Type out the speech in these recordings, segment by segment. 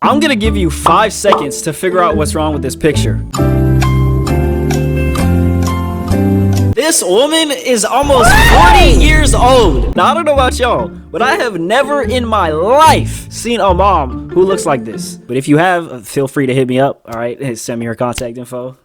I'm gonna give you 5 seconds to figure out what's wrong with this picture. This woman is almost 40 years old. Now, I don't know about y'all, but I have never in my life seen a mom who looks like this. But if you have, feel free to hit me up, all right? Send me your contact info.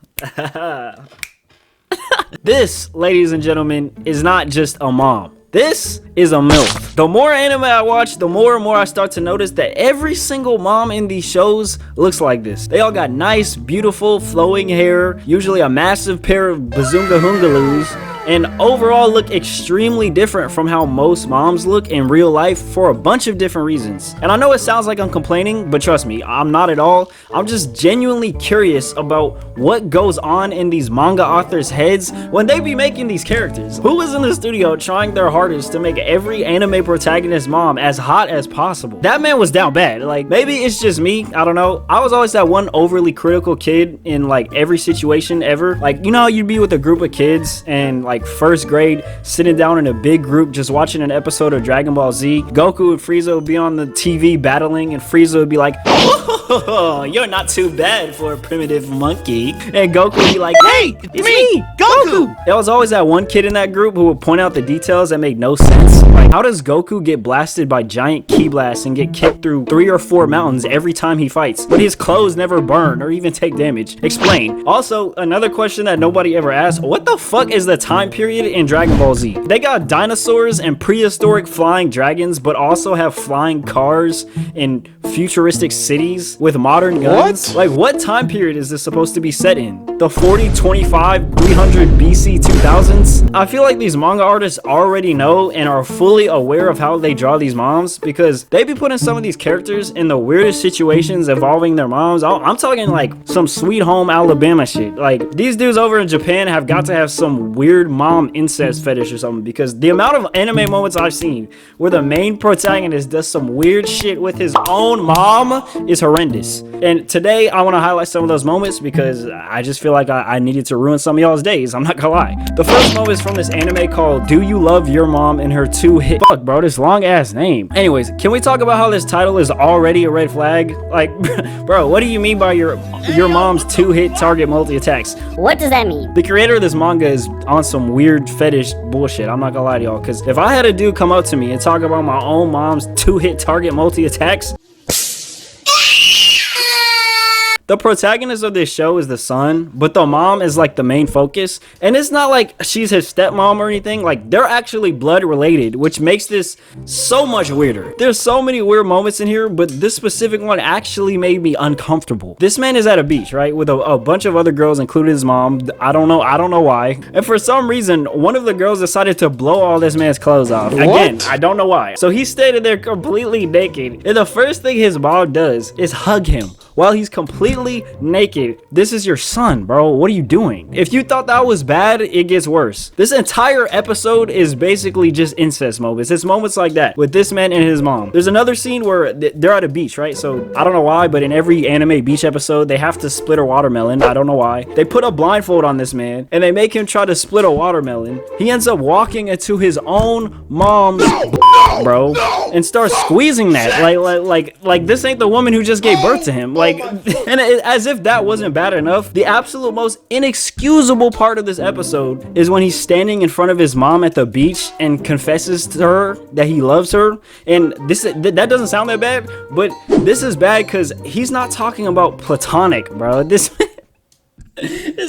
This, ladies and gentlemen, is not just a mom. This is a MILF. The more anime I watch, the more and more I start to notice that every single mom in these shows looks like this. They all got nice, beautiful, flowing hair, usually a massive pair of bazunga hoongaloos, and overall look extremely different from how most moms look in real life for a bunch of different reasons. And I know it sounds like I'm complaining, but trust me, I'm not at all. I'm just genuinely curious about what goes on in these manga authors' heads when they be making these characters. Who is in the studio trying their hardest to make every anime protagonist mom as hot as possible? That man was down bad. Like, maybe it's just me, I don't know. I was always that one overly critical kid in like every situation ever. Like, you know how you'd be with a group of kids and like first grade, sitting down in a big group just watching an episode of Dragon Ball Z. Goku and Frieza would be on the TV battling, and Frieza would be like, "Oh, you're not too bad for a primitive monkey." And Goku would be like, "Hey, it's me, Goku!" There was always that one kid in that group who would point out the details that make no sense. Like, how does Goku get blasted by giant ki blasts and get kicked through 3 or 4 mountains every time he fights, but his clothes never burn or even take damage? Explain. Also, another question that nobody ever asked, what the fuck is the time period in Dragon Ball Z? They got dinosaurs and prehistoric flying dragons, but also have flying cars in futuristic cities with modern guns. What? Like, what time period is this supposed to be set in? The 40, 25, 300 BC 2000s? I feel like these manga artists already know and are fully aware of how they draw these moms, because they be putting some of these characters in the weirdest situations involving their moms. I'm talking like some Sweet Home Alabama shit. Like, these dudes over in Japan have got to have some weird mom incest fetish or something, because the amount of anime moments I've seen where the main protagonist does some weird shit with his own mom is horrendous. And today I want to highlight some of those moments because I just feel like I needed to ruin some of y'all's days. I'm not gonna lie. The first moment is from this anime called Do You Love Your Mom and Her 2-Hit. Fuck, bro, this long ass name. Anyways, can we talk about how this title is already a red flag? Like, bro, what do you mean by your mom's 2-hit target multi-attacks? What does that mean? The creator of this manga is on some weird fetish bullshit. I'm not gonna lie to y'all, because if I had a dude come up to me and talk about my own mom's 2-hit target multi-attacks, the protagonist of this show is the son, but the mom is like the main focus. And it's not like she's his stepmom or anything. Like, they're actually blood related, which makes this so much weirder. There's so many weird moments in here, but this specific one actually made me uncomfortable. This man is at a beach, right, with a bunch of other girls, including his mom. I don't know why. And for some reason, one of the girls decided to blow all this man's clothes off. What? Again, I don't know why. So he's standing there completely naked, and the first thing his mom does is hug him while he's completely naked. This is your son, bro. What are you doing? If you thought that was bad, it gets worse. This entire episode is basically just incest moments. It's moments like that with this man and his mom. There's another scene where they're at a beach, right? So I don't know why, but in every anime beach episode, they have to split a watermelon. I don't know why. They put a blindfold on this man and they make him try to split a watermelon. He ends up walking into his own mom's bro, and starts squeezing that like this ain't the woman who just gave birth to him. Like, and as if that wasn't bad enough, the absolute most inexcusable part of this episode is when he's standing in front of his mom at the beach and confesses to her that he loves her. And that doesn't sound that bad, but this is bad because he's not talking about platonic, bro. This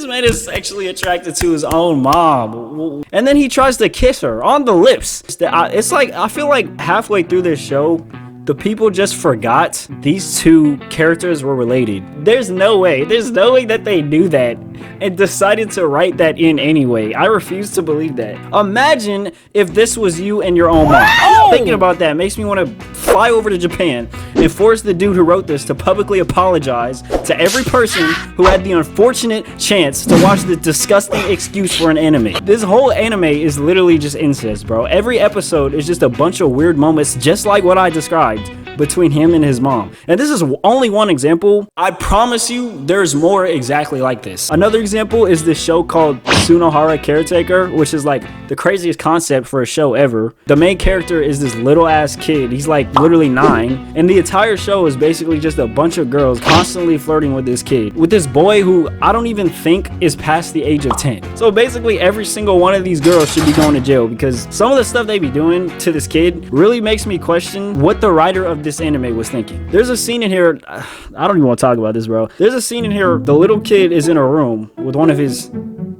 man is sexually attracted to his own mom, and then he tries to kiss her on the lips. It's like, I feel like halfway through this show, the people just forgot these two characters were related. There's no way that they knew that and decided to write that in anyway. I refuse to believe that. Imagine if this was you and your own mom. Thinking about that makes me want to fly over to Japan and force the dude who wrote this to publicly apologize to every person who had the unfortunate chance to watch the disgusting excuse for an anime. This whole anime is literally just incest, bro. Every episode is just a bunch of weird moments just like what I described, between him and his mom. And this is only one example. I promise you there's more exactly like this. Another example is this show called Sunohara Caretaker, which is like the craziest concept for a show ever. The main character is this little ass kid. He's like literally 9, and the entire show is basically just a bunch of girls constantly flirting with this kid, with this boy who I don't even think is past the age of 10. So basically every single one of these girls should be going to jail, because some of the stuff they be doing to this kid really makes me question what the writer of this anime was thinking. There's a scene in here, I don't even want to talk about this, bro. There's a scene in here, the little kid is in a room with one of his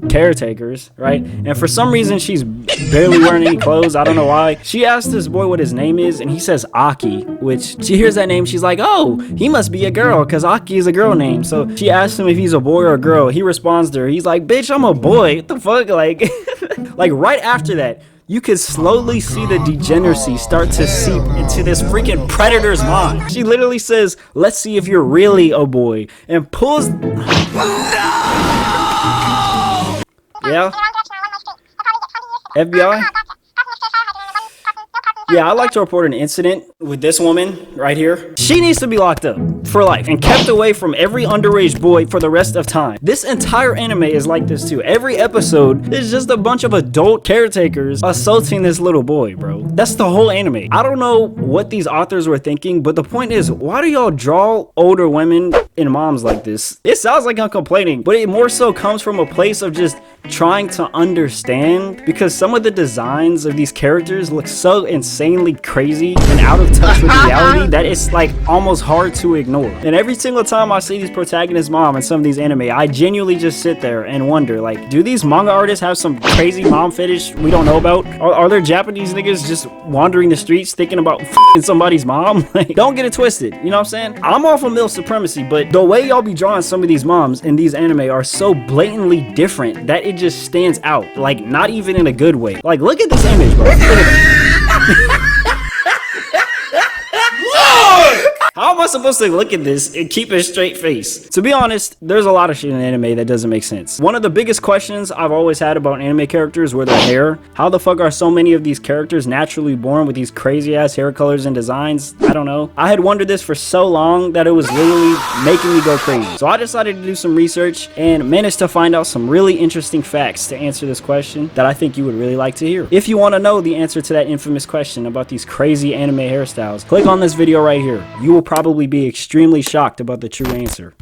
caretakers, right? And for some reason she's barely wearing any clothes. I don't know why. She asked this boy what his name is, and he says Aki, which she hears that name, she's like, oh, he must be a girl because Aki is a girl name. So she asks him if he's a boy or a girl. He responds to her, he's like, bitch, I'm a boy. What the fuck? Like like right after that, you could slowly see the degeneracy start to seep into this freaking predator's mind. She literally says, let's see if you're really a boy, and pulls yeah, FBI. Yeah, I'd like to report an incident with this woman right here. She needs to be locked up for life and kept away from every underage boy for the rest of time. This entire anime is like this too. Every episode is just a bunch of adult caretakers assaulting this little boy, bro. That's the whole anime. I don't know what these authors were thinking, but the point is, why do y'all draw older women and moms like this? It sounds like I'm complaining, but it more so comes from a place of just trying to understand, because some of the designs of these characters look so insanely crazy and out of touch with reality that it's like almost hard to ignore. And every single time I see these protagonists' mom in some of these anime, I genuinely just sit there and wonder, like, do these manga artists have some crazy mom fetish we don't know about? Are there Japanese niggas just wandering the streets thinking about f***ing somebody's mom? Like, don't get it twisted, you know what I'm saying? I'm all for male supremacy, but the way y'all be drawing some of these moms in these anime are so blatantly different that it just stands out. Like, not even in a good way. Like, look at this image, bro. Look at How am I supposed to look at this and keep a straight face? To be honest, there's a lot of shit in anime that doesn't make sense. One of the biggest questions I've always had about anime characters were their hair. How the fuck are so many of these characters naturally born with these crazy ass hair colors and designs? I don't know. I had wondered this for so long that it was literally making me go crazy. So I decided to do some research and managed to find out some really interesting facts to answer this question that I think you would really like to hear. If you want to know the answer to that infamous question about these crazy anime hairstyles, click on this video right here. You will probably be extremely shocked about the true answer.